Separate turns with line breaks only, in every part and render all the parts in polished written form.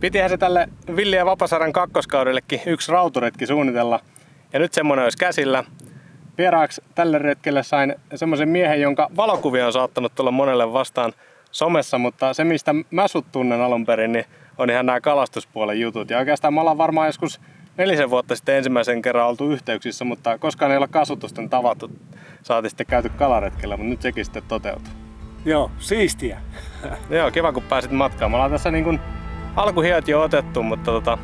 Pitihän se tälle Villi ja Vapasarjan kakkoskaudellekin yksi rauturetki suunnitella. Ja nyt semmonen olisi käsillä. Vieraaksi tälle retkelle sain semmoisen miehen, jonka valokuvia on saattanut tulla monelle vastaan somessa, mutta se mistä mä sut tunnen alun perin, niin on ihan nämä kalastuspuolen jutut. Ja oikeastaan me ollaan varmaan joskus 4 vuotta sitten ensimmäisen kerran oltu yhteyksissä, mutta koskaan ei olla kasutusten tavattu. Saatiin sitten käyty kalaretkellä, mutta nyt sekin sitten toteutuu.
Joo, siistiä.
Joo, kiva kun pääsit matkaan. Me ollaan tässä niin kuin alkuhiot jo otettu, mutta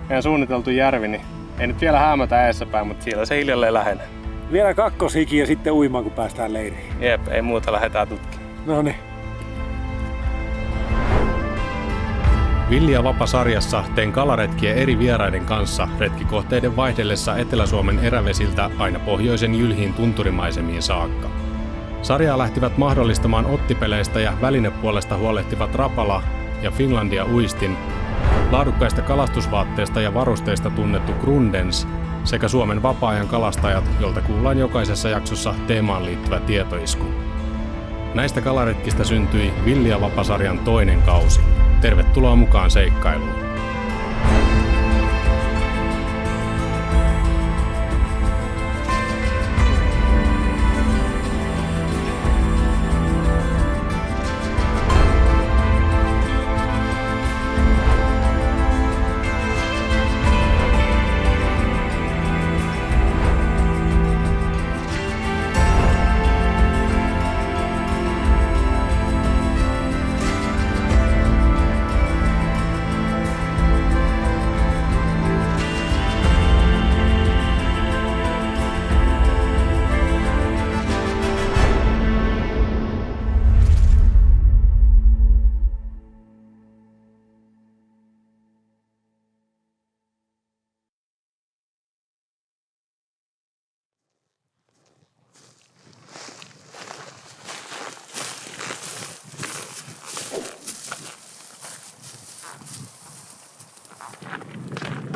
meidän suunniteltu järvi, niin ei nyt vielä häämötä eessäpäin, mutta siellä se hiljalleen lähenee.
Vielä kakkoshiki ja sitten uimaan, kun päästään leiriin.
Jep, ei muuta, lähdetään tutkimaan.
Noniin.
Villi ja Vapa-sarjassa tein kalaretkiä eri vieraiden kanssa retkikohteiden vaihdellessa Etelä-Suomen erävesiltä aina pohjoisen jylhiin tunturimaisemiin saakka. Sarjaa lähtivät mahdollistamaan ottipeleistä ja välinepuolesta huolehtivat Rapala ja Finlandia Uistin, laadukkaista kalastusvaatteista ja varusteista tunnettu Grundens sekä Suomen vapaa-ajan kalastajat, jolta kuullaan jokaisessa jaksossa teemaan liittyvä tietoisku. Näistä kalaretkistä syntyi Villi ja Vapa-sarjan toinen kausi. Tervetuloa mukaan seikkailuun!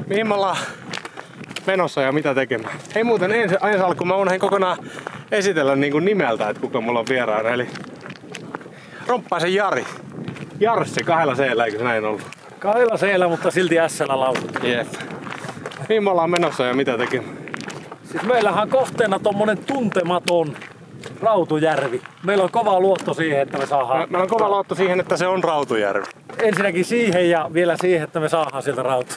Mihin me ollaan menossa ja mitä tekemään? Hei muuten ensi alkuun mä unohdin kokonaan esitellä niin kuin nimeltä, että kuka mulla on vieraana. Eli Romppaisen Jari. Jarssi, 2 C-llä, eikö se näin ollut?
2 C-llä, mutta silti S-llä lausut.
Jep. Mihin me ollaan menossa ja mitä tekemään?
Siis meillähän on kohteena tommonen tuntematon Rautujärvi. Meillä on kova luotto siihen, että me saadaan...
Meillä on kova luotto siihen, että se on Rautujärvi.
Ensinnäkin siihen ja vielä siihen, että me saadaan sieltä rautua.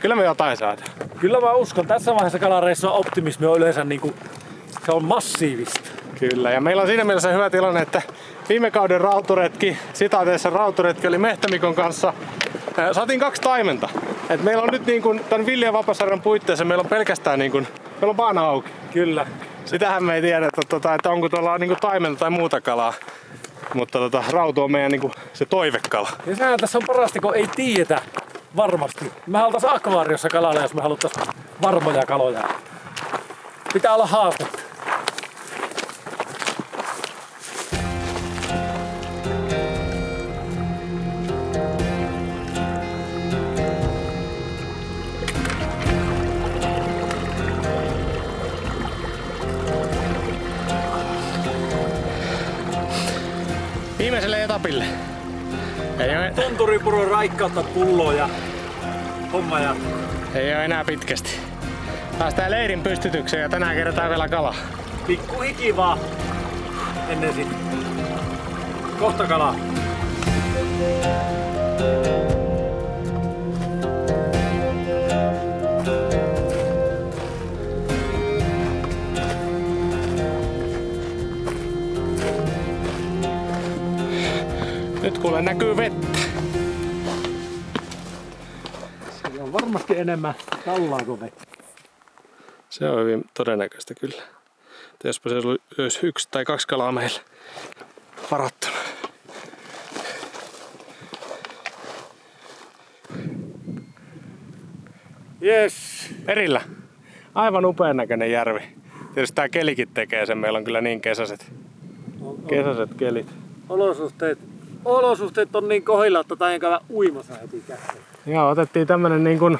Kyllä me jotain saadaan.
Kyllä mä uskon. Tässä vaiheessa kalareissa optimismi on yleensä niinku... Se on massiivista.
Kyllä, ja meillä on siinä mielessä hyvä tilanne, että viime kauden rauturetki, sitaateessa rauturetki oli Mehtämikon kanssa. Saatiin 2 taimenta. Et meillä on nyt niin kuin tämän Villi ja Vapasarjan puitteissa meillä on pelkästään niin kuin, meillä on baana auki.
Kyllä.
Sitähän me ei tiedä, että onko tuolla niin kuin taimenta tai muuta kalaa. Mutta rautu on meidän niin kuin se toivekala.
Ja sehän tässä on parasta, kun ei tiedetä varmasti. Me halutaan akvaariossa kalalla, jos me halutaan varmoja kaloja. Pitää olla haastetta.
Viimeiselle etapille.
Tunturipuron raikkautta pulloa ja homma jatkuu.
Ei oo enää pitkästi. Päästään leirin pystytykseen ja tänään kerätään vielä kalaa.
Pikku hiki vaan ennen sitä. Kohta kalaa.
Nyt kuule näkyy vettä.
Siellä on varmasti enemmän kallaa kuin vettä.
Se on hyvin todennäköistä kyllä. Jospa se olisi 1 tai 2 kalaa meillä varattuna.
Yes.
Perillä. Aivan upean näköinen järvi. Tietysti tää kelikin tekee sen. Meillä on kyllä niin kesäiset kelit.
Olosuhteet on niin kohilla, että tää ei käydä uimassa heti käteen.
Joo, otettiin tämmönen niin kuin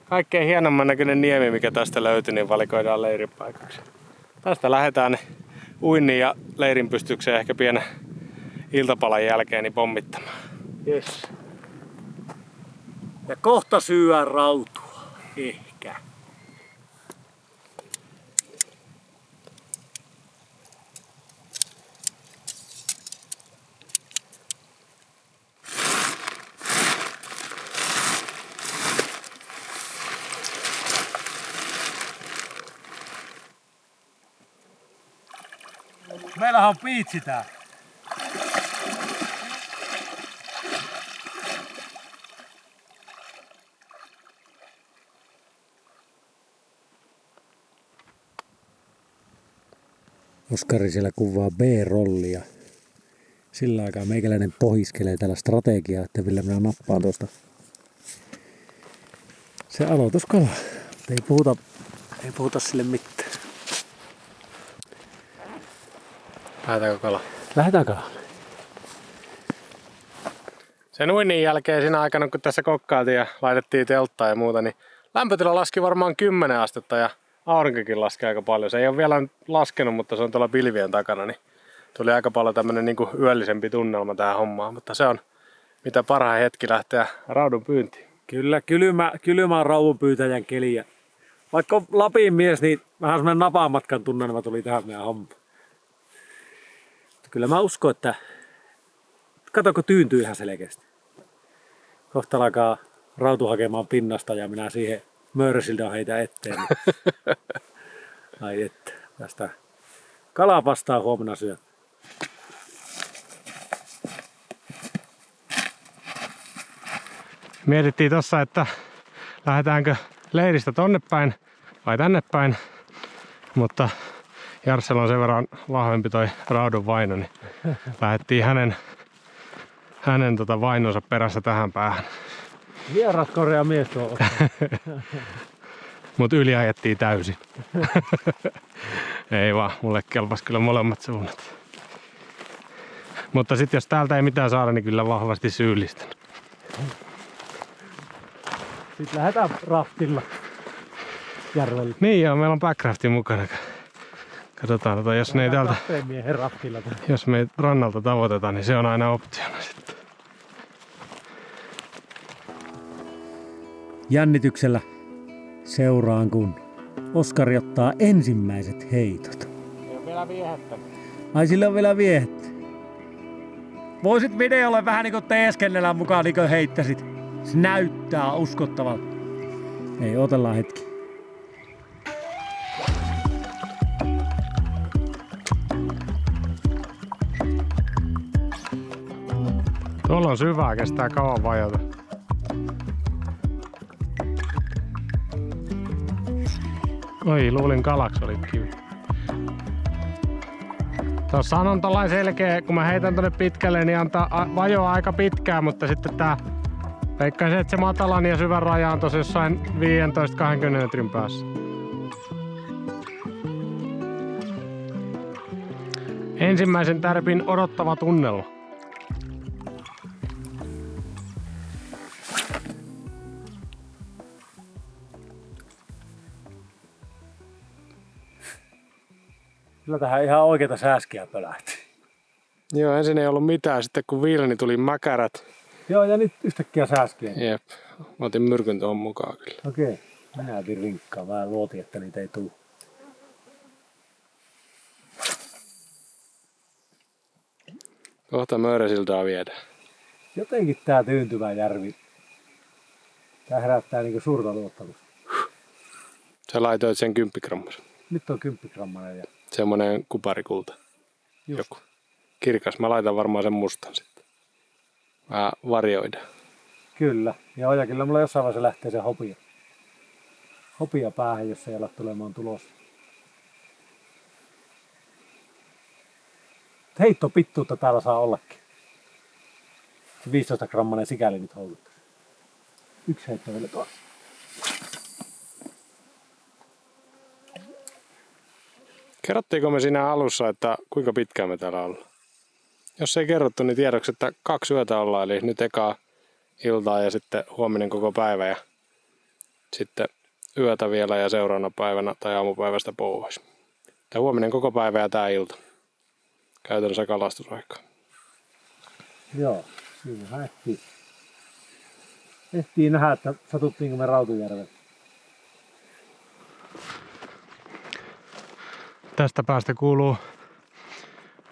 kaikkein hienomman näköinen niemi, mikä tästä löytyi, niin valikoidaan leiripaikaksi. Tästä lähdetään uinnin ja leirin pystykseen ehkä pienen iltapalan jälkeen niin pommittamaan.
Yes. Ja kohta syödään rautua. Ehkä. Meillähän on piitsi tää.
Oskari siellä kuvaa B-rollia. Sillä aikaa meikäläinen pohiskelee tällä strategiaa, että millä minä nappaan tuosta se aloituskala. Ei puhuta sille mitään.
Lähetäänkö kala?
Lähdetään kalalle.
Sen uinnin jälkeen siinä aikana, kun tässä kokkailtiin ja laitettiin telttaa ja muuta, niin lämpötila laski varmaan 10 astetta ja aurinkokin laski aika paljon. Se ei ole vielä laskenut, mutta se on tuolla pilvien takana, niin tuli aika paljon tämmönen niin kuin yöllisempi tunnelma tähän hommaan. Mutta se on mitä parhain hetki lähteä raudun pyyntiin.
Kyllä, kylmä on rauvunpyytäjän keliä. Vaikka on Lapin mies, niin vähän semmonen napamatkan tunnelma tuli tähän meidän hommaan. Kyllä mä uskon, että katoko tyyntyy ihan selkeästi. Kohta alkaa rautu hakemaan pinnasta ja minä siihen mörsiltä heitä eteen. Ai että, tästä kalapastaa huomenna syö.
Mietittiin tossa, että lähdetäänkö leiristä tonne päin vai tänne päin, mutta Jarssella on sen verran vahvempi toi raudun vaino, niin lähdettiin hänen vainonsa perässä tähän päähän.
Vieras korea mies tuo.
Mut yli ajettiin täysin. Ei vaan, mulle kelpas kyllä molemmat suunnat. Mutta sit jos täältä ei mitään saada, niin kyllä vahvasti syyllistän.
Sitten lähdetään raftilla järvelle.
Niin joo, meillä on backrafti mukana. Katsotaan, jos ne ei täältä, jos me ei rannalta tavoiteta, niin se on aina optiona sitten.
Jännityksellä seuraan, kun Oskari ottaa ensimmäiset heitot.
Ei ole vielä viehettä.
Ai sillä on vielä viehettä. Voisit videolle vähän niinku teeskennellä mukaan niinku heittäsit. Se näyttää uskottavalta. Ei, otellaan hetki.
Tuolla on syvää, kestää kauan vajota. Oi, luulin kalaksi oli kivi. Tuossa on tollain selkeä, kun mä heitän tonne pitkälle, niin antaa vajoa aika pitkään, mutta sitten tää veikkaisin, että se matalan ja syvän raja on tossa jossain 15-20 metrin päässä. Ensimmäisen tärpin odottava tunnelma.
Kyllä tähän ihan oikeita sääskiä pölähti.
Joo, ensin ei ollut mitään, sitten kun viileni tuli mäkärät.
Joo, ja nyt yhtäkkiä sääskiä.
Jep, mä otin myrkyn tuohon mukaan kyllä.
Okei, minä otin rinkkaan. Mä luotin, että niitä ei tule.
Kohta Möyräsiltaa viedään.
Jotenkin tää tyyntyvä järvi. Tää herättää niinku suurta luottamusta.
Sä laitoit sen 10 grammaa.
Nyt on 10 grammanen ja
Semmonen kuparikulta.
just.
Joku. Kirkas. Mä laitan varmaan sen mustan sitten. Vähän varioidaan.
Kyllä. Joo, ja kyllä mulla jossain vaiheessa lähtee se hopia päähän, jos ei ala tulemaan tulos. Heitto pittuutta täällä saa ollakin. 15 grammanen sikäli nyt houkuttaa. Yksi heitto vielä tuolla.
Kerrottiinko me siinä alussa, että kuinka pitkään me täällä ollaan? Jos ei kerrottu, niin tiedoksi, että 2 yötä ollaan, eli nyt ekaa iltaa ja sitten huominen koko päivä ja sitten yötä vielä ja seuraavana päivänä tai aamupäivästä pois. Tää huominen koko päivä ja tää ilta. Käytännössä kalastusaikaa.
Joo. Kyllä ehtii nähdä, että satuttiinko me Rautujärvelle.
Tästä päästä kuuluu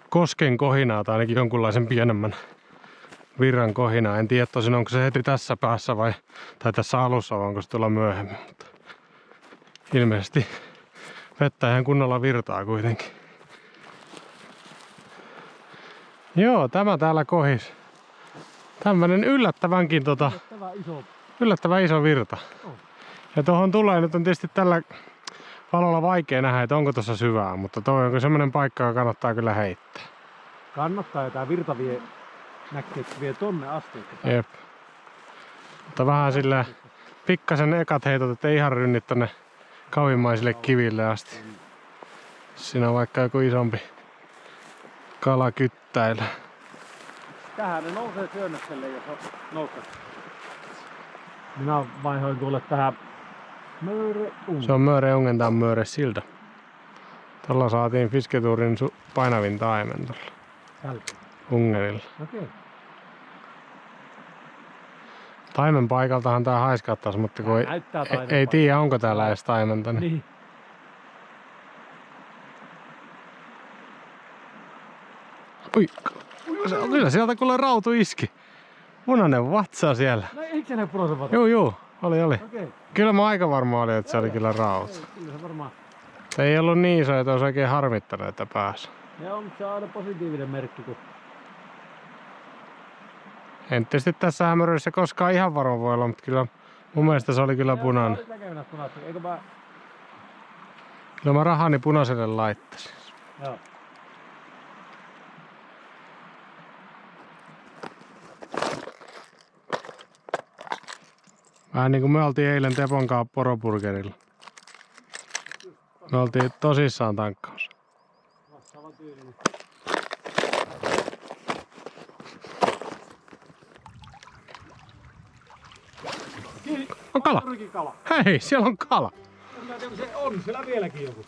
kosken kohinaa tai ainakin jonkunlaisen pienemmän virran kohinaa. En tiedä tosin onko se heti tässä päässä tai tässä alussa vai onko se tuolla myöhemmin. Mutta ilmeisesti vettä ihan kunnolla virtaa kuitenkin. Joo, tämä täällä kohis. Tämmönen yllättävän iso virta. Ja tuohon tulee, nyt on tietysti tällä valolla vaikea nähdä, että onko tuossa syvää, mutta toi on semmoinen paikka, joka kannattaa kyllä heittää.
Kannattaa, ja tää virta näkee, että vie tonne asti.
Jep. Mutta vähän sillä pikkasen ekat heitot, ettei ihan rynnit tonne kauimmaisille kiville asti. Siinä on vaikka joku isompi kala kyttäillä.
Tähän ne nousee syönnökselle, jos on noussut. Minä vaihoin tuolle tähän Mööreungen.
Se on Mööreungen, tää on Mööresilta. Tällä saatiin Fisketuurin painavin taimen tuolla Ungerilla.
Okei.
Taimen paikaltahan tää haiskattais, mutta kun ei tiedä onko täällä edes taimenta.
Niin.
Ui, kyllä sieltä kuule rautu iski. Punainen vatsa siellä.
No eikö se näy punaisen vatsa?
Joo, oli.
Okei.
Kyllä mä aika varma olin, että se oli kyllä rauta.
Kyllä se varmaan.
Se ei ollut niin iso, että olisi oikein harmittanut, että pääsi.
Joo, mutta se on aina positiivinen merkki, kun
En tietysti tässä hämäröissä koskaan ihan varma voi olla, mutta kyllä mun mielestä se oli kyllä punainen. Kyllä mä rahani punaiselle laittaisin.
Joo.
Vähän niin kuin me oltiin eilen Tepon kanssa Poroburgerilla. Me oltiin tosissaan tankkaus. On kala! Hei, siellä on kala!
Se on siellä vieläkin joku.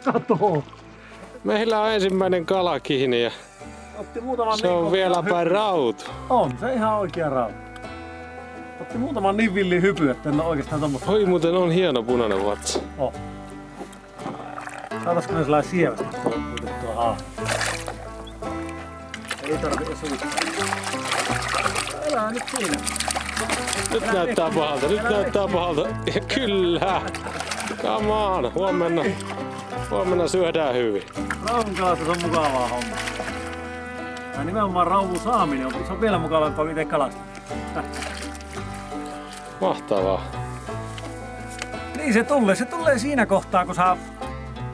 Kato!
Meillä on ensimmäinen kala kiinni ja
Otti muutaman
se on vielä päin rautu.
On, se ihan oikea rauta. Otti muutaman niin villiin hypy, että en ole oikeastaan tommoista.
Oi, muuten on hieno punainen vatsa.
Oh. Saataisiko ne sellainen sievästi tuo haa? Ei tarvitse suuttaa. Elää nyt siinä.
Nyt näyttää pahalta, Ja kyllä! Come on, huomenna syödään hyvin.
Rauvun kalastus on mukavaa homma. Ja nimenomaan rauvun saaminen se on vielä mukavampaa kuin itse kalastaa.
Mahtavaa.
Niin se tulee siinä kohtaa, kun sä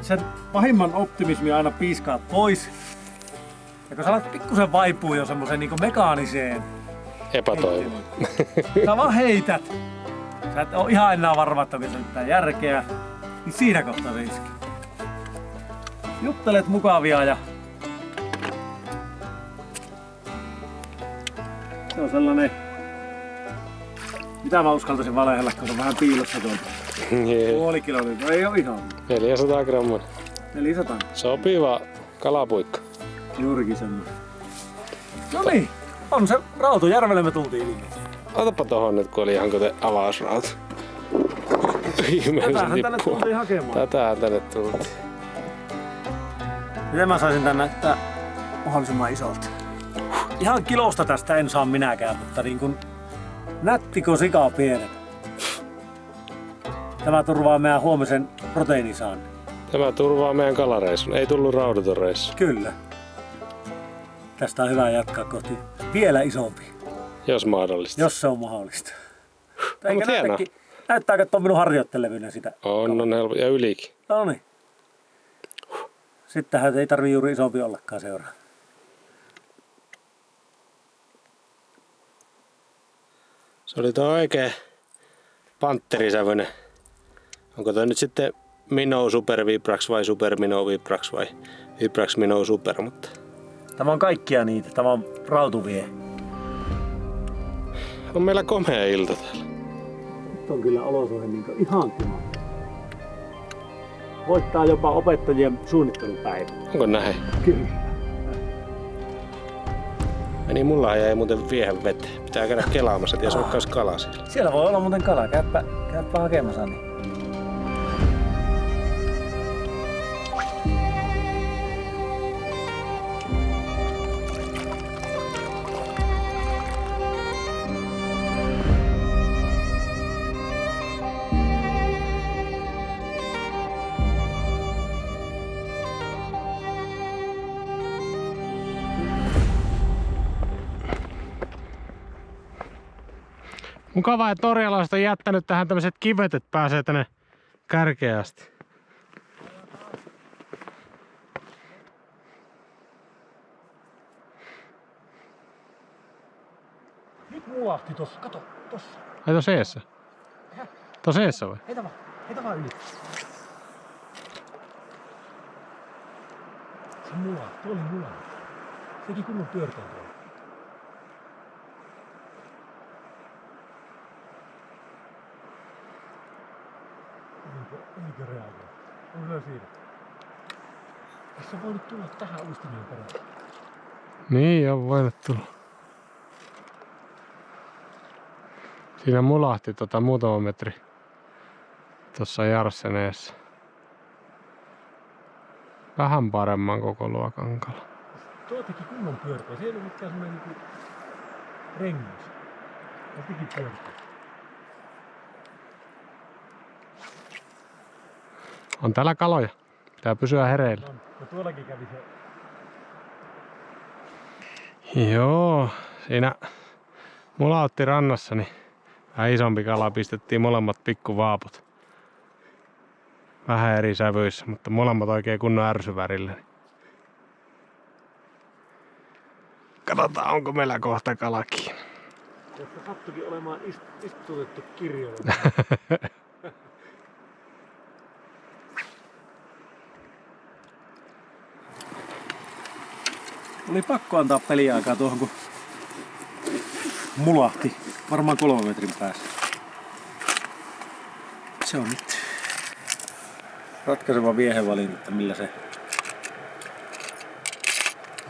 sen pahimman optimismin aina piiskaat pois. Ja kun sä alat pikkusen vaipuu jo semmosen niinku mekaaniseen
Epätoivo.
sä vaan heität. Sä et oo ihan enää varma, että onko se mitään järkeä. Niin siinä kohtaa se iskee. Juttelet mukavia ja se on sellainen, mitä mä uskaltaisin valehella, kun on vähän piilossa tuolta. Puoli kiloa, ei oo ihan.
400 grammaa.
400.
Sopiva kalapuikka.
Juurikin semmoinen. No niin, on se Rautujärvelle me tultiin ilmeisesti.
Otapa tohon nyt, kun oli ihan kuten avausrauta.
Tätähän tänne tultiin hakemaan.
Tätähän tänne tultiin.
Miten mä saisin tän näyttää mahdollisimman isolta? Ihan kilosta tästä en saa minäkään, mutta niin kuin nättikö sikaa pienet. Tämä turvaa meidän huomisen proteiinisaannin.
Tämä turvaa meidän kalareissun. Ei tullut raudaton reissu.
Kyllä. Tästä on hyvä jatkaa kohti vielä isompi.
Jos mahdollista.
Jos se on mahdollista.
Mut hienoa.
Näyttääkö, että on minun harjoittelevyyden sitä?
On helppo. Ja ylikin.
No niin. Sittenhän ei tarvii juuri isompi ollakaan seuraa.
Se oli tuo oikein pantterisävyinen. Onko toi nyt sitten Minnow Super Vibrax vai Super Minnow Vibrax vai Vibrax Minnow Super, mutta
Tämä on kaikkia niitä. Tämä on rautuvie.
on meillä komea ilta täällä.
Nyt on kyllä olosuhde niin ihan kiva. Voittaa jopa opettajien suunnittelupäivä.
Onko näin?
Kyllä.
Niin mulla jäi muuten viehän veteen. Pitää käydä kelaamassa, ties vaikka olisi kala siellä.
Siellä voi olla muuten kala. Käypä hakemassa. Niin.
Mukavaa, että norjalaiset on jättänyt tähän tämmöiset kivet, että pääsee tänne kärkeen asti.
Nyt mulahti tossa. Kato, tossa.
Ai tossa eessä? Tossa eessä vai?
Heitä vaan yli. Se mulahti, tuo oli mulahti. Teki kunnon pyörteen tuolla. Eikö reagoi? On se siinä. Eikö se voinut tulla tähän uistimien perään?
Niin, on voinut tulla. Siinä mulahti muutama metri tuossa Jarseneessa. Vähän paremman koko luokan kala.
Tuo teki kunnon pyörteen. Se ei ollut mikään semmonen niinku rengas. Se teki pyörteen.
On täällä kaloja. Pitää pysyä hereillä.
Ja tuollakin kävi se.
Joo, siinä mulautti rannassa, niin vähän isompi kala, pistettiin molemmat pikkuvaaput. Vähän eri sävyissä, mutta molemmat oikein kunnon ärsyvärillä. Katsotaan, onko meillä kohta kalakin.
Tässä sattuikin olemaan istutettu kirjoilla. Oli pakko antaa peliaikaa tuohon, kun mulahti. Varmaan 3 metrin päässä. Se on nyt ratkaiseva viehevalinta, että millä se...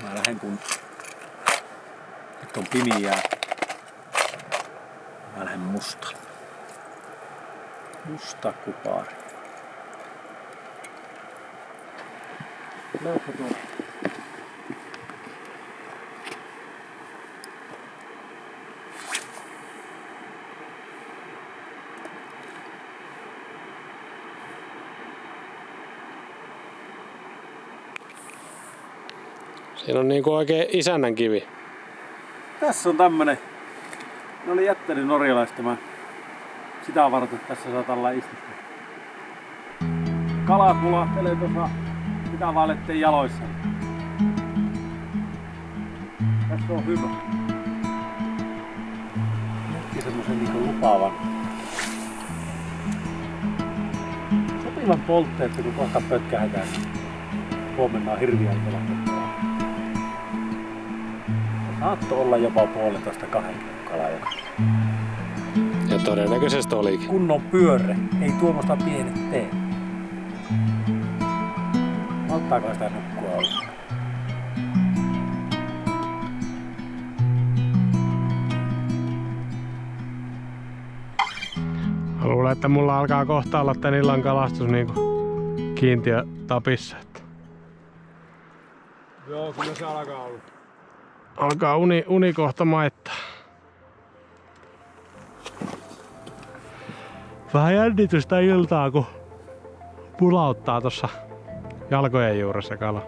Mä lähden kun nyt on pimiää. Mä lähden mustalla. Musta kupaari. Näetkö tuolla?
Siinä on niinku oikein isännän kivi.
Tässä on tämmönen. Ne oli jättänyt norjalaistamaan. Sitä varten tässä saattaa olla istuttu. Kalat mulahtelee tuossa sitä vaan ettei jaloissa. Tässä on hyvä. Näytti semmosen niinku lupaavan. Sopivan poltteet, kun kohta pötkähetään. Huomenna on hirviän kolahtettua. Saatto olla jopa 1,5–2 kalaa.
Ja todennäköisesti olikin.
Kunnon pyörre, ei tuommoista pienet tee. Malttaako sitä nukkua olla?
Mä luulen, että mulla alkaa kohta olla tän illan kalastus niinku kiintiö tapissa.
Joo, kyllä se alkaa olla.
Alkaa uni kohta maittaa. Vähän jännitystä iltaa, kun pulauttaa tossa jalkojen juuressa kala.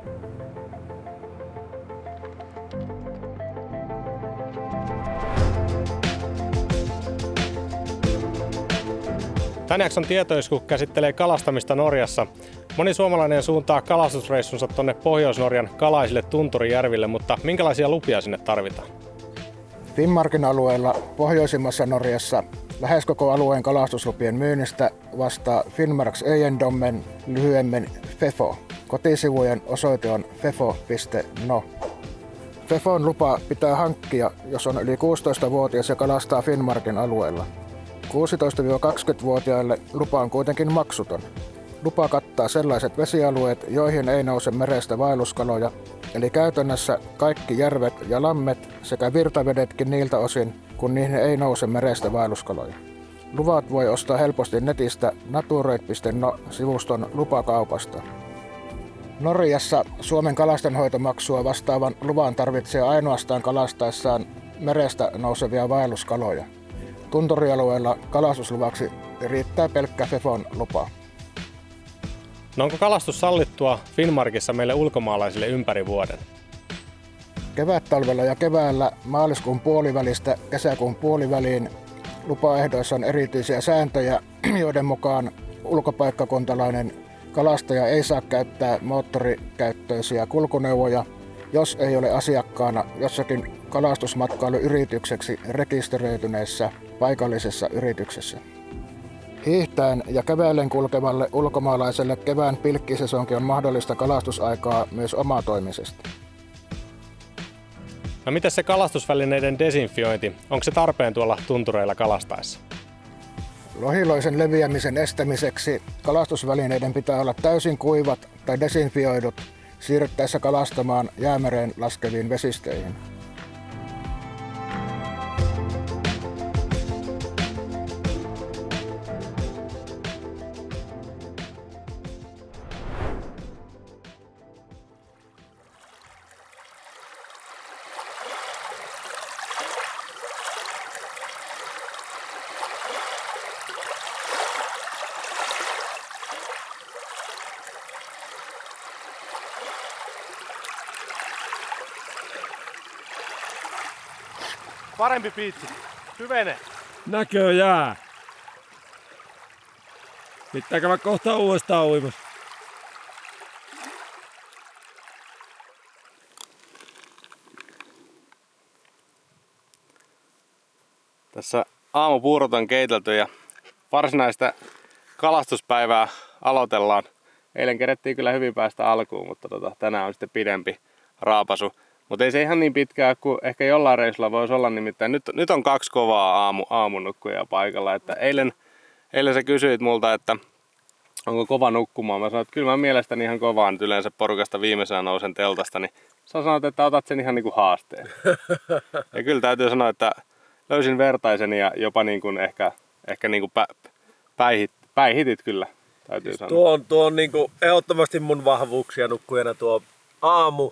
Tän jakson tietoisku käsittelee kalastamista Norjassa. Moni suomalainen suuntaa kalastusreissunsa tonne Pohjois-Norjan kalaisille tunturijärville, mutta minkälaisia lupia sinne tarvitaan?
Finnmarkin alueella pohjoisimmassa Norjassa lähes koko alueen kalastuslupien myynnistä vastaa Finnmarks Eiendommen, lyhyemmin FEFO. Kotisivujen osoite on fefo.no. FEFOn lupa pitää hankkia, jos on yli 16-vuotias ja kalastaa Finnmarkin alueella. 16–20-vuotiaille lupa on kuitenkin maksuton. Lupa kattaa sellaiset vesialueet, joihin ei nouse merestä vaelluskaloja, eli käytännössä kaikki järvet ja lammet sekä virtavedetkin niiltä osin, kun niihin ei nouse merestä vaelluskaloja. Luvat voi ostaa helposti netistä natureit.no-sivuston lupakaupasta. Norjassa Suomen kalastenhoitomaksua vastaavan luvan tarvitsee ainoastaan kalastaessaan merestä nousevia vaelluskaloja. Tunturialueella kalastusluvaksi riittää pelkkä FEFON lupa.
No onko kalastus sallittua Finnmarkissa meille ulkomaalaisille ympäri vuoden?
Kevättalvella ja keväällä maaliskuun puolivälistä kesäkuun puoliväliin lupaehdoissa on erityisiä sääntöjä, joiden mukaan ulkopaikkakuntalainen kalastaja ei saa käyttää moottorikäyttöisiä kulkuneuvoja, jos ei ole asiakkaana jossakin kalastusmatkailuyritykseksi rekisteröityneessä paikallisessa yrityksessä. Hiihtäen ja kävellen kulkevalle ulkomaalaiselle kevään pilkkisesonkin on mahdollista kalastusaikaa myös omatoimisesti.
No miten se kalastusvälineiden desinfiointi? Onko se tarpeen tuolla tuntureilla kalastaessa?
Lohiloisen leviämisen estämiseksi kalastusvälineiden pitää olla täysin kuivat tai desinfioidut siirryttäessä kalastamaan Jäämereen laskeviin vesistöihin.
Parempi piitsi. Syvene.
Näköjään. Pitää käydä kohta uudestaan uimassa.
Tässä aamupuurot on keitelty ja varsinaista kalastuspäivää aloitellaan. Eilen kerettiin kyllä hyvin päästä alkuun, mutta tänään on sitten pidempi raapasu. Mutta ei se ihan niin pitkää kuin ehkä jollain reissulla voisi olla, nimittäin nyt on 2 kovaa aamunukkujaa paikalla. Että eilen sä kysyit multa, että onko kova nukkumaan. Mä sanoin, että kyllä mä mielestäni ihan kovaa nyt yleensä porukasta viimeisenä nousen teltasta, niin sä sanoit, että otat sen ihan niinku haasteen. Ja kyllä täytyy sanoa, että löysin vertaiseni ja jopa niin kuin ehkä niin kuin päihitit kyllä, täytyy
siis
sanoa.
Tuo on niin kuin ehdottomasti mun vahvuuksia nukkujana tuo aamu.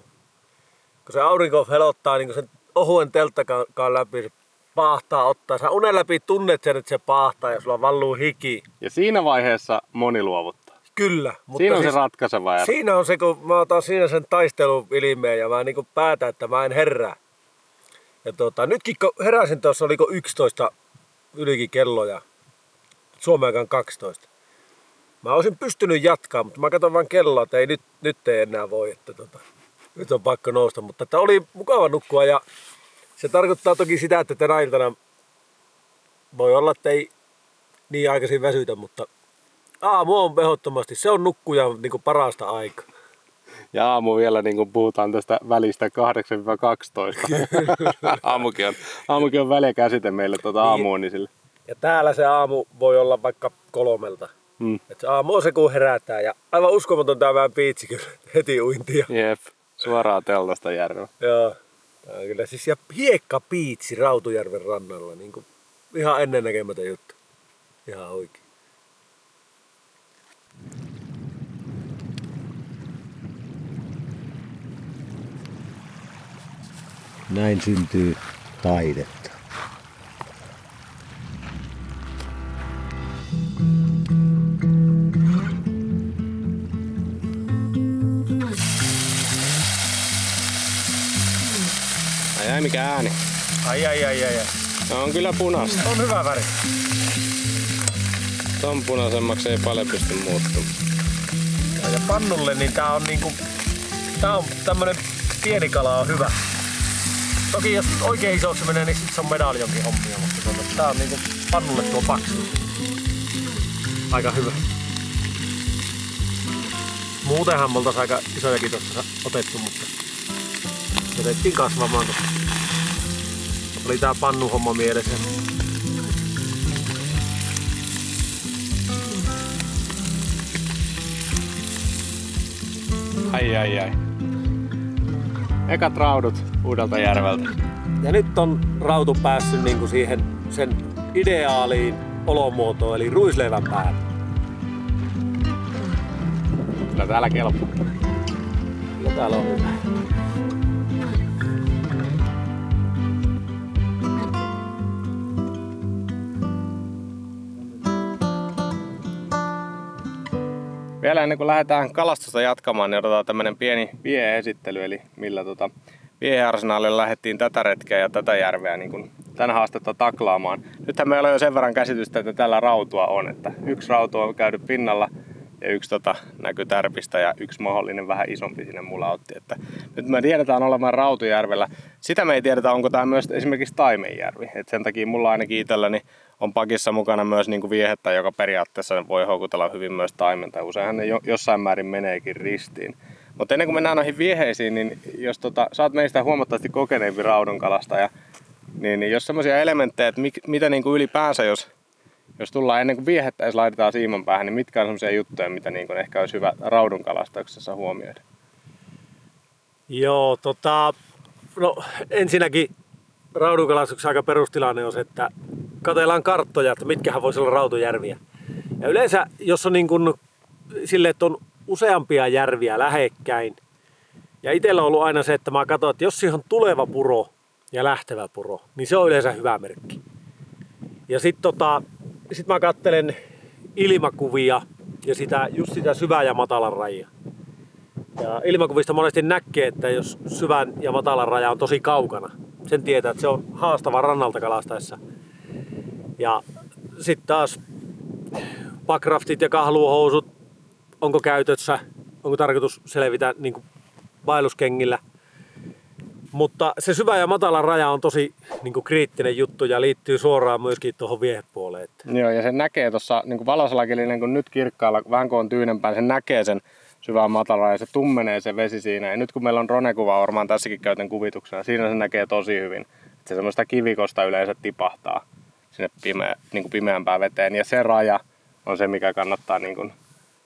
Kun se aurinko helottaa niin sen ohuen telttakaan läpi, se paahtaa ottaa. Sä unen läpi tunnet sen, että se paahtaa ja sulla valluu hiki.
Ja siinä vaiheessa moni luovuttaa.
Kyllä. Mutta
siinä on siis se ratkaiseva ero.
Siinä on se, kun mä otan siinä sen taistelun ilmeen ja mä niin päätän, että mä en herää. Ja nytkin kun heräsin tuossa, oliko 11 ylikin kelloja. Suomen aikaan 12. Mä olisin pystynyt jatkaa, mutta mä katson vaan kelloa, että ei nyt ei enää voi. Että nyt on pakko nousta, mutta että oli mukava nukkua ja se tarkoittaa toki sitä, että tänä iltana voi olla, että ei niin aikaisin väsytä, mutta aamu on ehdottomasti, se on nukkujan niin kuin parasta aikaa.
Ja aamu vielä, niin kuin puhutaan tästä välistä 8-12. aamukin on väliä käsite meille aamuunisille.
Ja täällä se aamu voi olla vaikka 3. Et se aamu on se, kun herätään ja aivan uskomaton tämä vähän piitsi kyllä, heti uintia.
Jep, suoraan teltasta järvellä.
Joo, kyllä siis ja hiekkapiitsi Rautujärven rannalla, niin kuin ihan ennennäkemätön juttu. Ihan oikein.
Näin syntyy taidetta.
Ai mikä ääni.
Ai.
No on kyllä punaista.
On hyvä väri.
Ton punaisemmaksi ei paljon pysty muuttumaan.
Ja pannulle niin tää on niinku, tää on tämmönen pieni kala on hyvä. Toki jos oikein isoksi menee, niin sit se on medaljonkin hommia, mutta tää on niinku pannulle tuo paksu. Aika hyvä. Muutenhan me oltais aika isojakin tossa otettu, mutta otettiin kasvamaan. Oli tää pannuhomma mielessä.
Ai. ekat raudut uudelta järveltä.
Ja nyt on rautu päässyt niinku siihen sen ideaaliin olomuotoon, eli ruisleivän päälle.
Kyllä täällä kelpaa.
Ja täällä on hyvä.
Vielä ennen kuin lähdetään kalastusta jatkamaan, niin otetaan tämmönen pieni viehe-esittely, eli millä viehearsenaalilla lähdettiin tätä retkeä ja tätä järveä niin kuin tämän haastetta taklaamaan. Nythän meillä on jo sen verran käsitystä, että tällä rautua on, että yksi rautu on käynyt pinnalla ja yksi näkyy tärpistä ja yksi mahdollinen vähän isompi sinne mulautti. Että nyt me tiedetään olemaan Rautujärvellä. Sitä me ei tiedetä, onko tämä myös esimerkiksi Taimenjärvi. Et sen takia mulla ainakin itselläni on pakissa mukana myös niin kuin viehettä, joka periaatteessa voi houkutella hyvin myös taimenta. Useinhan ne jossain määrin meneekin ristiin. Mutta ennen kuin mennään noihin vieheisiin, niin jos sä oot meistä huomattavasti kokeneempi raudonkalastaja, niin jos semmoisia elementtejä, että mitä niin kuin ylipäänsä, jos tullaan ennen kuin viehettä edes laitetaan siiman päähän, niin mitkä on semmoisia juttuja, mitä niin kuin ehkä olisi hyvä raudonkalastuksessa huomioida?
Joo, no ensinnäkin raudonkalastuksessa aika perustilanne on se, että katsellaan karttoja, että mitkähän voisi olla rautujärviä. Ja yleensä, jos on niin kuin silleen, että on useampia järviä lähekkäin, ja itsellä on ollut aina se, että mä katson, että jos siihen on tuleva puro ja lähtevä puro, niin se on yleensä hyvä merkki. Ja sitten sit mä katselen ilmakuvia ja just sitä syvän ja matalan rajaa. Ja ilmakuvista monesti näkee, että jos syvän ja matalan raja on tosi kaukana, sen tietää, että se on haastava rannalta kalastaessa. Ja sitten taas packraftit ja kahluhousut, onko käytössä, onko tarkoitus selvitä niin kuin vaelluskengillä. Mutta se syvä ja matala raja on tosi niin kuin kriittinen juttu ja liittyy suoraan myöskin tuohon viehepuoleen.
Joo, ja sen näkee tuossa niin valoisella kelillä, kun nyt kirkkaalla, vähän kun on tyynempää, sen näkee sen syvään matalaan ja se tummenee se vesi siinä. Ja nyt kun meillä on drone-kuva, varmaan tässäkin käytän kuvituksena, siinä se näkee tosi hyvin. Että se semmoista kivikosta yleensä tipahtaa sinne niin kuin pimeämpään veteen. Ja se raja on se, mikä kannattaa niin kuin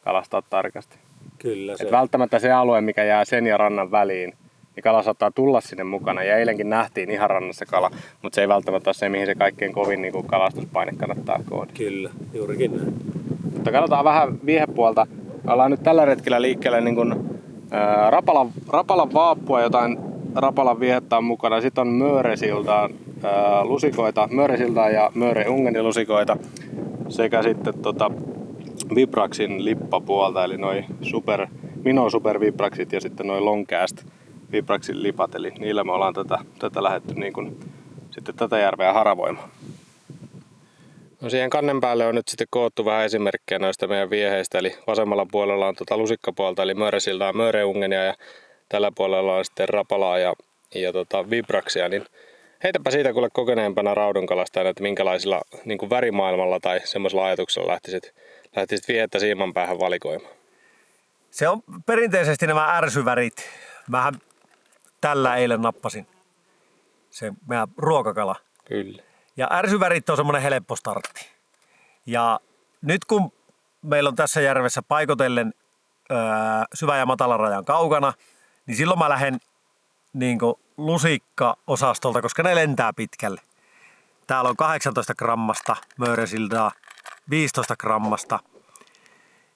kalastaa tarkasti.
Kyllä se.
Et välttämättä se alue, mikä jää sen ja rannan väliin, niin kala saattaa tulla sinne mukana. Ja eilenkin nähtiin ihan rannassa kala, mutta se ei välttämättä ole se, mihin se kaikkein kovin niin kuin kalastuspaine kannattaa koodata.
Kyllä, juurikin näin.
Mutta katsotaan vähän viehepuolta. Ollaan nyt tällä retkellä liikkeelle niin kuin, Rapalan vaappua, jotain Rapalan viehettä on mukana. Sitten on Mööresiltaan lusikoita, Mööresiltaan ja Mööre-Ungeni-lusikoita sekä sitten Vibraxin lippapuolta, eli noi Minnow Super Vibraxit ja sitten noi Longcast Vibraxin lipat, eli niillä me ollaan tätä lähdetty niin kuin, sitten tätä järveä haravoimaan. No siihen kannen päälle on nyt sitten koottu vähän esimerkkejä noista meidän vieheistä, eli vasemmalla puolella on lusikkapuolta, eli Mööresiltaa Mööre-Ungenia ja tällä puolella on sitten Rapalaa ja Vibraxia, niin heitäpä siitä kuule kokeneempana raudonkalastajana, että minkälaisilla niin kuin värimaailmalla tai semmoisella ajatuksella lähtisit viehettä siiman päähän valikoimaan.
Se on perinteisesti nämä ärsyvärit. Mähän tällä eilen nappasin se meidän ruokakala.
Kyllä.
Ja ärsyvärit on semmoinen helppo startti. Ja nyt kun meillä on tässä järvessä paikotellen syvä- ja matalan rajan kaukana, niin silloin mä lähden niin kuin lusikka-osastolta, koska ne lentää pitkälle. Täällä on 18 grammasta Mööresiltaa, 15 grammasta.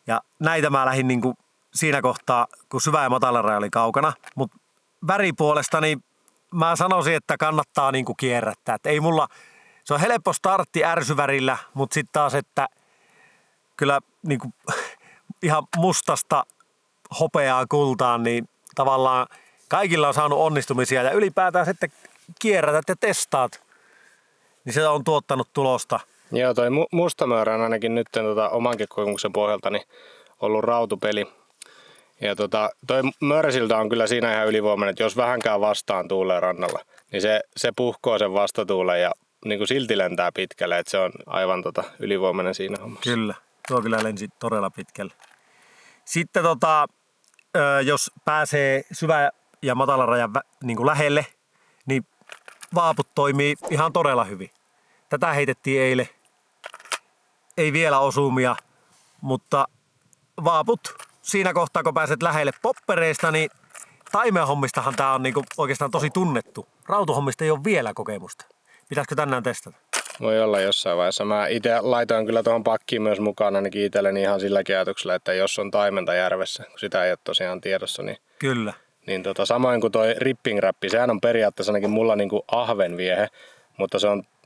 Ja näitä mä lähdin niin kuin siinä kohtaa, kun syvä- ja matalan raja oli kaukana. Mutta väripuolesta niin mä sanoisin, että kannattaa niin kuin kierrättää. Et ei mulla, se on helppo startti ärsyvärillä, mutta sitten taas, että kyllä niin kuin ihan mustasta hopeaa kultaan, niin tavallaan kaikilla on saanut onnistumisia ja ylipäätään sitten kierrätät ja testaat, niin se on tuottanut tulosta.
Joo, toi mustamöörä on ainakin nyt omankin kokemuksen pohjalta niin ollut rautupeli. Ja toi Mööresilta on kyllä siinä ihan ylivoimainen, että jos vähänkään vastaan tuulee rannalla, niin se puhkoo sen vastatuulen ja niin kuin silti lentää pitkälle, että se on aivan ylivoimainen siinä hommassa.
Kyllä, tuo kyllä lensi todella pitkälle. Sitten jos pääsee syvä- ja matalan rajan niin kuin lähelle, niin vaaput toimii ihan todella hyvin. Tätä heitettiin eilen. Ei vielä osumia, mutta vaaput siinä kohtaa, kun pääset lähelle poppereista, niin taimenhommistahan tää on niinku oikeastaan tosi tunnettu. Rautuhommista ei ole vielä kokemusta. Pitäisikö tänään testata?
Voi olla jossain vaiheessa. Mä itse laitoin kyllä tuohon pakkiin myös mukaan ainakin itselleni ihan silläkin ajatuksella, että jos on taimenta järvessä, kun sitä ei ole tosiaan tiedossa, niin,
Kyllä.
niin samoin kuin toi ripping-räppi, sehän on periaatteessa ainakin mulla niin kuin ahvenviehe, mutta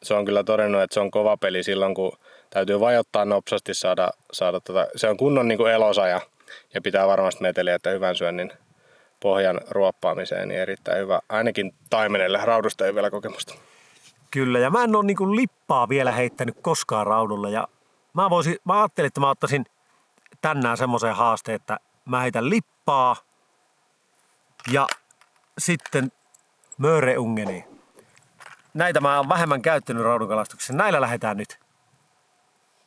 se on kyllä todennut, että se on kova peli silloin, kun täytyy vajottaa nopsasti saada se on kunnon niin kuin elosa ja pitää varmasti meteliä, että hyvän syönnin pohjan ruoppaamiseen, niin erittäin hyvä. Ainakin taimenelle raudusta ei vielä kokemusta.
Kyllä, ja mä en ole niinku lippaa vielä heittänyt koskaan raudulle. Ja mä ajattelin, että mä ottaisin tänään semmoisen haasteen, että mä heitän lippaa ja sitten mörreungeni. Näitä mä oon vähemmän käyttänyt raudunkalastuksessa. Näillä lähdetään nyt.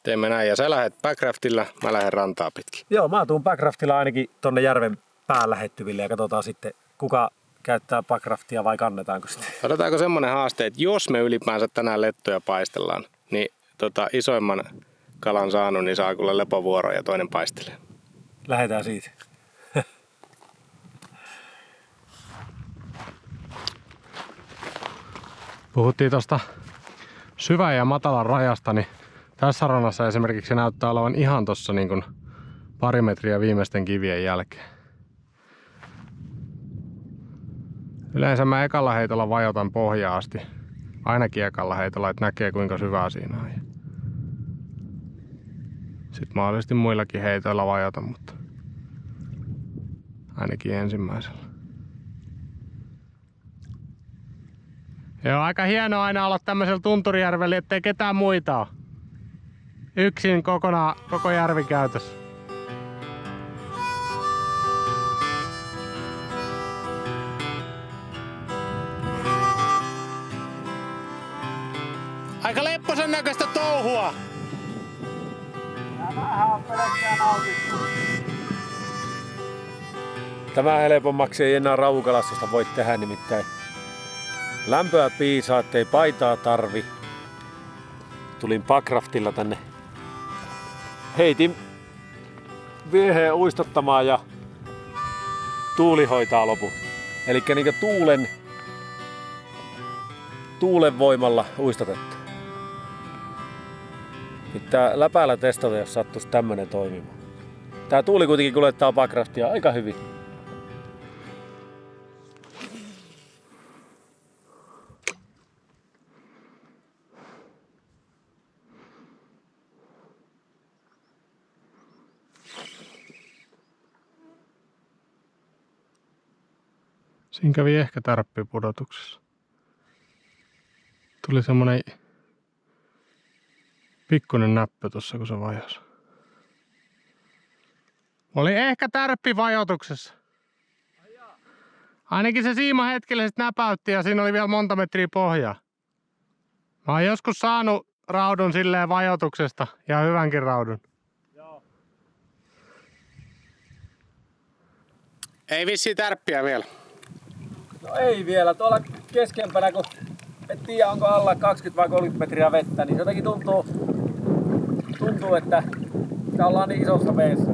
Teemme näin, ja sä lähdet backraftilla, mä lähden rantaa pitkin.
Joo, mä tuun backraftilla ainakin tonne järven pään lähettyville ja katsotaan sitten, kuka käyttää backraftia vai kannetaanko sitä.
Otetaanko semmonen haaste, että jos me ylipäänsä tänään lettoja paistellaan, niin isoimman kalan saanut, niin saa kyllä lepovuoro ja toinen paistelee.
Lähdetään siitä.
Puhuttiin tuosta syvän ja matalan rajasta, niin tässä rannassa esimerkiksi se näyttää olevan ihan tuossa niin kuin pari metriä viimeisten kivien jälkeen. Yleensä mä ekalla heitolla vajotan pohjaa asti. Ainakin ekalla heitolla, että näkee kuinka syvää siinä on. Sitten mahdollisesti muillakin heitoilla vajotan, mutta ainakin ensimmäisellä. Joo, aika hienoa aina olla tämmöisellä tunturijärvellä, ettei ketään muita ole. Yksin koko järvi käytössä. Aika lepposen näköistä touhua.
Tämä helpommaksi ei enää raukalastusta voi tehdä, nimittäin lämpöä piisaa, ettei paitaa tarvi. Tulin backraftilla tänne. Heitin vieheen uistottamaan ja tuuli hoitaa loput. Elikkä niinku tuulen voimalla uistotettu. Pitää läpäällä testata, jos sattuisi tämmönen toimimaan. Tää tuuli kuitenkin kuljettaa backraftia aika hyvin.
Siinä kävi ehkä tärppipudotuksessa. Tuli semmonen pikkuinen näppö tuossa, kun se vajosi. Oli ehkä tärppivajoituksessa. Ainakin se siima hetkellisesti näpäytti ja siinä oli vielä monta metriä pohjaa. Mä oon joskus saanut raudun silleen vajoituksesta ja hyvänkin raudun.
Joo.
Ei vissiin tärppiä vielä.
No ei vielä. Tuolla keskempänä, kun et tiedä onko alla 20 vai 30 metriä vettä, niin jotenkin tuntuu että ollaan niin isossa veessä.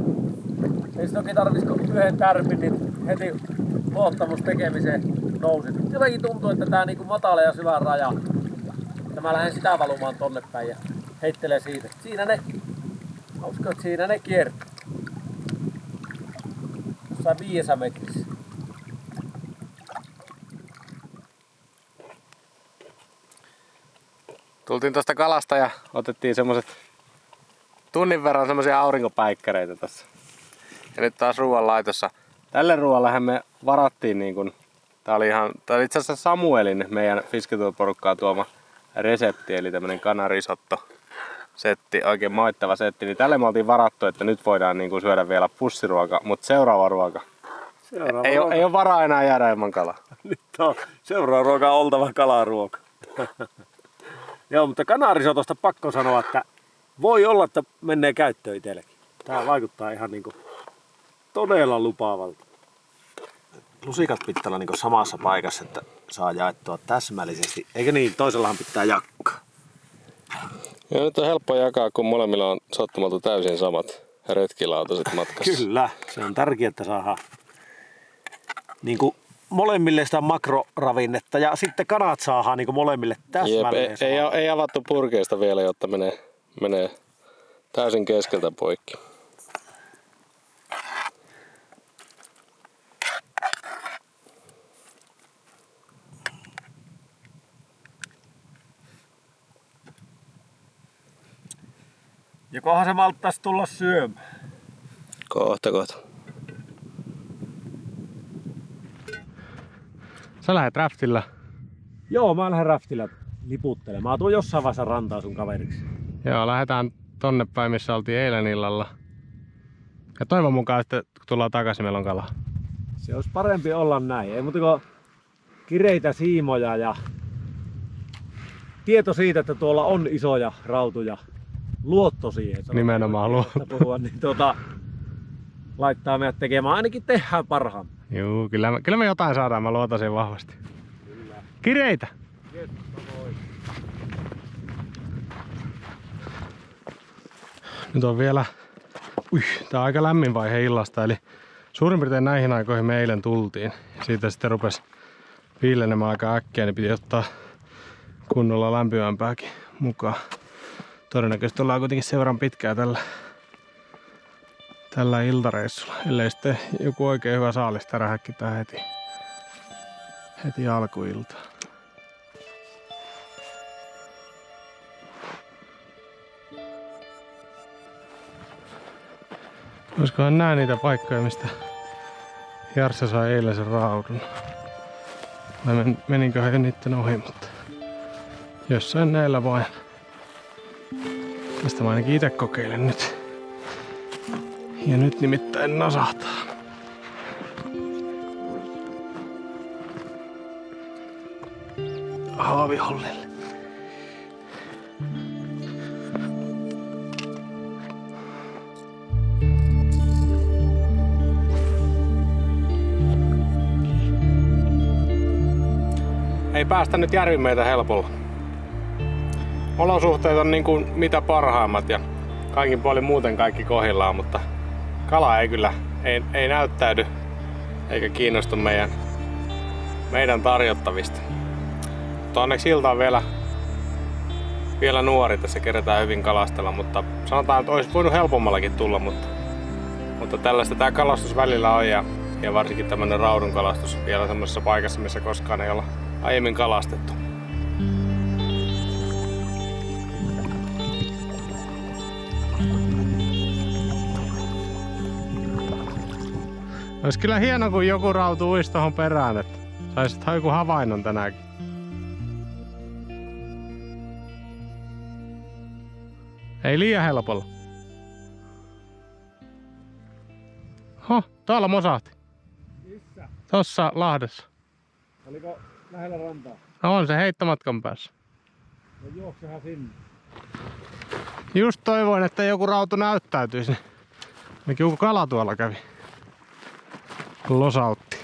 Ei toki tarvitsisi yhden tärpin, niin heti luottamus tekemiseen nousi. Jotenkin tuntuu, että tää niinku matala ja syvä raja. Ja mä lähden sitä valumaan tonne päin ja heittelee siitä. Siinä ne, uskon, että siinä ne kiertää. Jossain 5 metrissä.
Tultiin tuosta kalasta ja otettiin semmoset tunnin verran semmosia aurinkopäikkäreitä tässä. Ja nyt taas ruoanlaitossa. Tälle ruoalle me varattiin niin kun, tää oli itse asiassa Samuelin meidän fisketulporukkaa tuoma resepti, eli tämmönen kanarisotto setti, oikein maittava setti. Niin tälle me oltiin varattu, että nyt voidaan niin kun syödä vielä pussiruoka, mutta seuraava ruoka. Ei ole varaa enää jäädä ilman kalaa.
Nyt on seuraava ruoka oltava kalaruoka. Joo, mutta kanarisotosta pakko sanoa, että voi olla, että menee käyttöön itsellekin. Tää vaikuttaa ihan niinku todella lupaavalta. Lusikat pitää olla niinku samassa paikassa, että saa jaettua täsmällisesti. Eikö niin? Toisellahan pitää jakkaa.
Ja nyt on helppo jakaa, kun molemmilla on sattumalta täysin samat retkilautaset matkassa.
Kyllä, se on tärkeää, että saadaan niinku molemmille sitä makroravinnetta ja sitten kanat saadaan niin molemmille täsmälleen.
Ei avattu purkeista vielä, jotta menee täysin keskeltä poikki.
Ja kohan se malttaisi tulla syömään.
Kohta. Sä lähdet räftillä.
Joo, mä lähden räftillä liputtelemaan. Mä tuun jossain vaiheessa rantaa sun kaveriksi.
Joo, lähdetään tonne päin, missä oltiin eilen illalla. Ja toivon mukaan sitten, kun tullaan takaisin, meillä on kalaa.
Se olisi parempi olla näin. Ei muuta kuin kireitä siimoja ja tieto siitä, että tuolla on isoja rautuja. Luotto siihen.
Nimenomaan luotto.
Puhua, niin laittaa meidät tekemään. Ainakin tehdään parhaamme.
Joo, kyllä me jotain saadaan. Mä luotan siihen vahvasti. Kyllä. Kireitä! Nyt on vielä tää on aika lämmin vaihe illasta, eli suurin piirtein näihin aikoihin me eilen tultiin. Siitä sitten rupesi viilenemään aika äkkiä, niin piti ottaa kunnolla lämpimämpääkin mukaan. Todennäköisesti ollaan kuitenkin sen verran pitkää tällä iltareissulla, ellei sitten joku oikein hyvä saalisterä häkkitään heti alkuiltaan. Olisikohan nää niitä paikkoja, mistä Jarssa sai eilen sen raudun? Vai meninköhän jo niitten ohi, mutta jossain näillä vain. Tästä mä ainakin itse kokeilen nyt. Ja nyt nimittäin nasahtaa. Haavihollille. Ei päästä nyt järvimeitä helpolla. Olosuhteet on niin kuin mitä parhaimmat ja kaikin puolin muuten kaikki kohdillaan, mutta kala ei kyllä ei näyttäydy eikä kiinnostu meidän tarjottavista. Mutta onneksi ilta on vielä nuori, tässä kerätään hyvin kalastella, mutta sanotaan, että olisi voinut helpommallakin tulla, mutta tällaista tämä kalastus välillä on ja varsinkin tämmöinen raudun kalastus vielä semmoisessa paikassa, missä koskaan ei olla aiemmin kalastettu. Olisi kyllä hieno, kun joku rautu uisi tohon perään, että saisit joku havainnon tänäänkin. Ei liian helpolla. Tuolla mosahti.
Missä?
Tossa Lahdessa.
Oliko lähellä rantaa?
No on se heittomatkan päässä.
No juoksehan sinne.
Just toivoin, että joku rautu näyttäytyisi. Niin joku kala tuolla kävi. Losautti.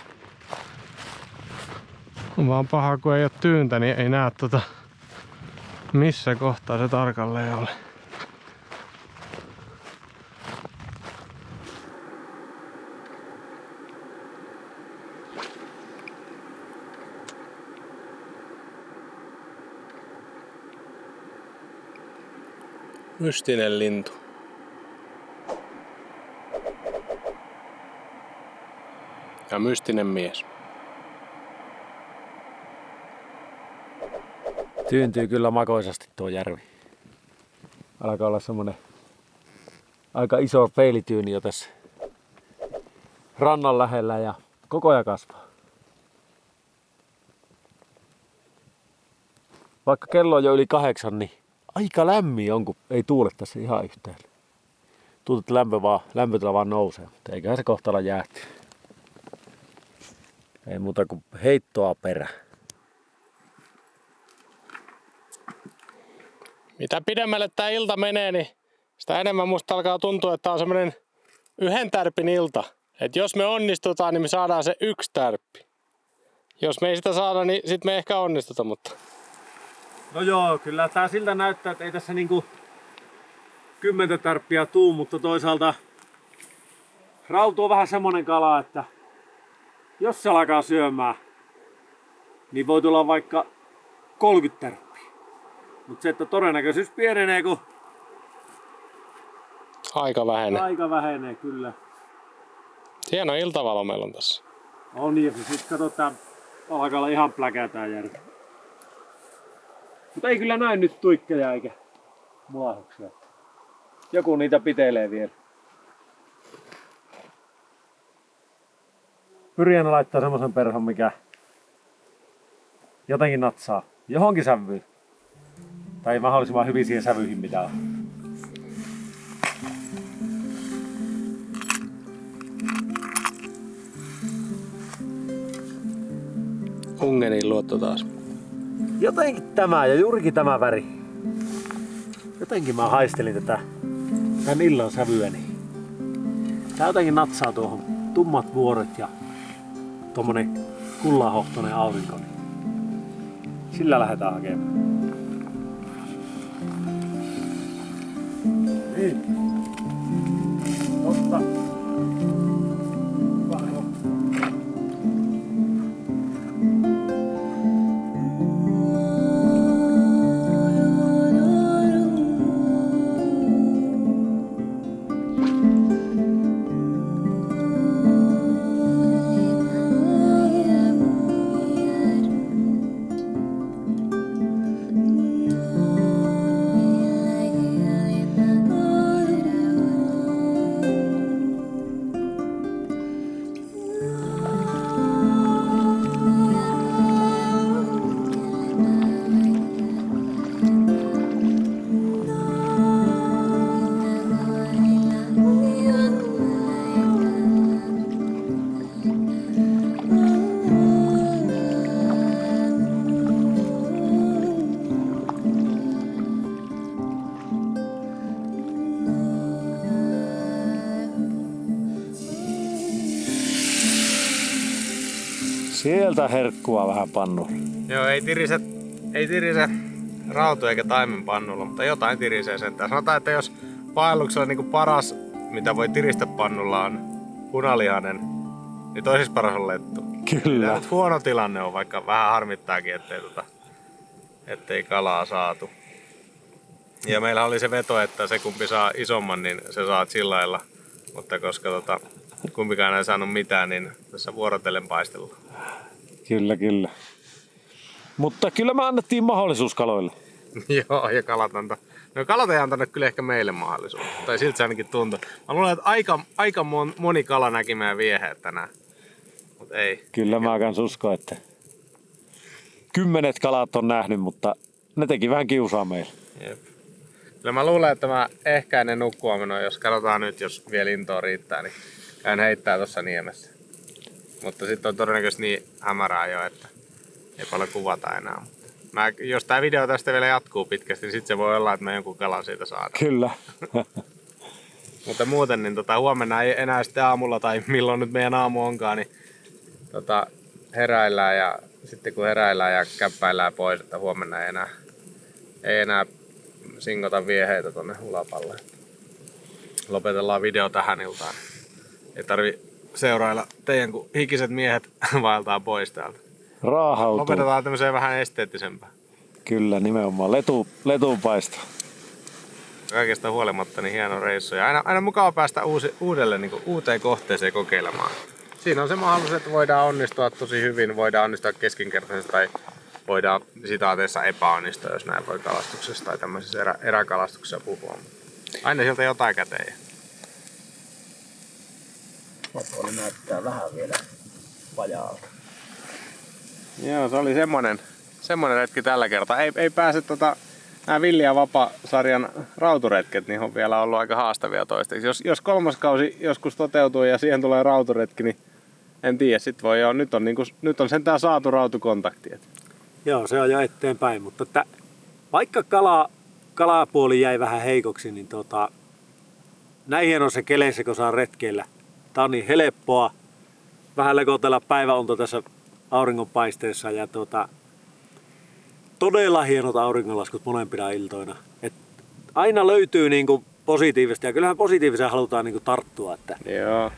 On vaan paha, kun ei ole tyyntä, niin ei näe missä kohtaa se tarkalleen oli. Mystinen lintu. Ja mystinen mies.
Tyyntyy kyllä makoisasti tuo järvi. Alkaa olla semmonen aika iso peilityyni jo tässä rannan lähellä ja koko ajan kasvaa. Vaikka kello on jo yli 8, niin aika lämmin on, kun ei tuule tässä ihan yhtään. Tuntuu, että lämpötila vaan nousee, mutta eiköhän se kohta olla jäähty. Ei muuta kuin heittoa perä.
Mitä pidemmälle tää ilta menee, niin sitä enemmän musta alkaa tuntua, että on semmonen yhden tärpin ilta. Et jos me onnistutaan, niin me saadaan se 1 tärppi. Jos me ei sitä saada, niin sit me ei ehkä onnistuta, mutta...
No joo, kyllä tää siltä näyttää, että ei tässä niinku 10 tärppiä tuu, mutta toisaalta rautu on vähän semmonen kala, että jos se alkaa syömään, niin voi tulla vaikka 30 tärppiä. Mutta se, että todennäköisyys pienenee, kun
Aika
vähenee kyllä.
Hieno iltavalo meillä on tässä.
On niin, ja sitten katsotaan, alkaa olla ihan pläkätään järvi. Mutta ei kyllä näy nyt tuikkeja eikä muahuksia. Joku niitä pitelee vielä. Pyrin laittaa semmosen perhon, mikä jotenkin natsaa johonkin sävyyn. Tai mahdollisimman hyvin siihen sävyihin, mitä on.
Ungenin luotto taas.
Jotenkin tämä ja juurikin tämä väri. Jotenkin mä haistelin tätä tän illan sävyä, niin tää jotenkin natsaa tuohon tummat vuoret ja tommonen kullanhohtoinen aurinko. Niin sillä lähdetään hakemaan. Niin. Totta. Sieltä herkkua vähän pannulla.
Joo, ei tirise rautu eikä taimen pannulla, mutta jotain tirisee sentään. Sanotaan, että jos vaelluksella niin paras, mitä voi tiristä pannulla, on punalihanen, niin toisessa paras on lettu.
Kyllä.
Tämä nyt huono tilanne on, vaikka vähän harmittaakin, ettei kalaa saatu. Ja meillä oli se veto, että se kumpi saa isomman, niin se saat sillä lailla. Mutta koska kumpikaan ei saanut mitään, niin tässä vuorotellen paistellaan.
Kyllä, kyllä. Mutta kyllä me annettiin mahdollisuus kaloille.
Joo, ja kalat ei antanut kyllä ehkä meille mahdollisuutta. Tai siltä se ainakin tuntui. Mä luulen, että aika moni kala näki meidän vieheet tänään. Mut ei.
Kyllä mä kans uskon, että 10 kalat on nähnyt, mutta ne teki vähän kiusaa meille.
Jep. Kyllä mä luulen, että mä ehkä ennen nukkuamenoa, jos katsotaan nyt, jos vielä intoa riittää, niin käyn heittää tuossa niemessä. Mutta sitten on todennäköisesti niin hämärää jo, että ei paljon kuvata enää. Jos tää video tästä vielä jatkuu pitkästi, niin sitten se voi olla, että me jonkun kalan siitä saadaan.
Kyllä.
Mutta muuten, niin huomenna ei enää sitten aamulla tai milloin nyt meidän aamu onkaan, niin heräillään ja sitten kun heräillään ja käppäillään pois, että huomenna ei enää singota vieheitä tonne ulapalle. Lopetellaan video tähän iltaan. Ei tarvi seurailla teidän, kun hikiset miehet vaeltaa pois täältä.
Raahautuu.
Lopetetaan tämmöiseen vähän esteettisempään.
Kyllä, nimenomaan. Letupaista.
Kaikesta huolimatta niin hieno reissu. Ja aina mukava päästä uudelleen, niin uuteen kohteeseen kokeilemaan. Siinä on se mahdollisuus, että voidaan onnistua tosi hyvin, voidaan onnistua keskinkertaisesti tai voidaan sitaateessa epäonnistua, jos näin voi kalastuksessa tai tämmöisessä eräkalastuksessa puhua. Aina sieltä jotain käteen.
Oli näyttää vähän vielä vajaalta.
Joo, se oli semmonen retki tällä kertaa. Ei pääse nämä Villi ja Vapa-sarjan rauturetket, niin on vielä ollut aika haastavia toistaiseksi. Jos kolmas kausi joskus toteutuu ja siihen tulee rauturetki, niin en tiedä, sit voi jo. Nyt on sentään saatu rautukontakti.
Joo, se on jo eteenpäin, mutta vaikka kalapuoli jäi vähän heikoksi, niin näin hienossa keleissä, kun saa retkeillä. Tää on niin helppoa. Vähän lekotella päiväunta tässä auringonpaisteessa ja todella hienot auringonlaskut molempina iltoina. Et aina löytyy niinku positiivista ja kyllähän positiiviseen halutaan niinku tarttua. Että
Joo.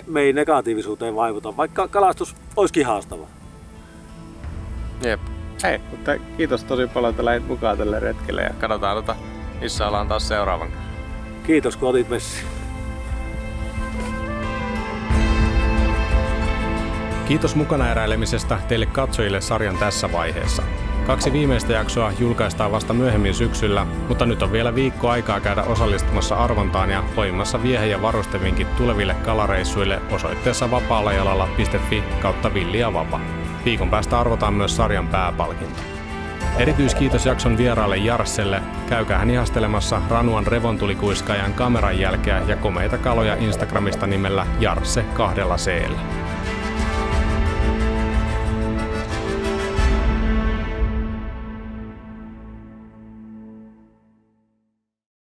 Me ei negatiivisuuteen vaivuta, vaikka kalastus olisikin haastava.
Jep. Hei, mutta kiitos tosi paljon, että lähdit mukaan tälle retkelle ja katsotaan missä ollaan taas seuraavan kerran.
Kiitos kun otit messiin.
Kiitos mukana eräilemisestä teille katsojille sarjan tässä vaiheessa. 2 viimeistä jaksoa julkaistaan vasta myöhemmin syksyllä, mutta nyt on vielä viikko aikaa käydä osallistumassa arvontaan ja poimassa viehe- ja varustevinkit tuleville kalareissuille osoitteessa vapaalajalalla.fi/Villi ja Vapa. Viikon päästä arvotaan myös sarjan pääpalkinto. Erityiskiitos jakson vieraalle Jarsselle. Käykää hän ihastelemassa Ranuan revontulikuiskaajan kameran jälkeä ja komeita kaloja Instagramista nimellä Jarsse 2 C:llä.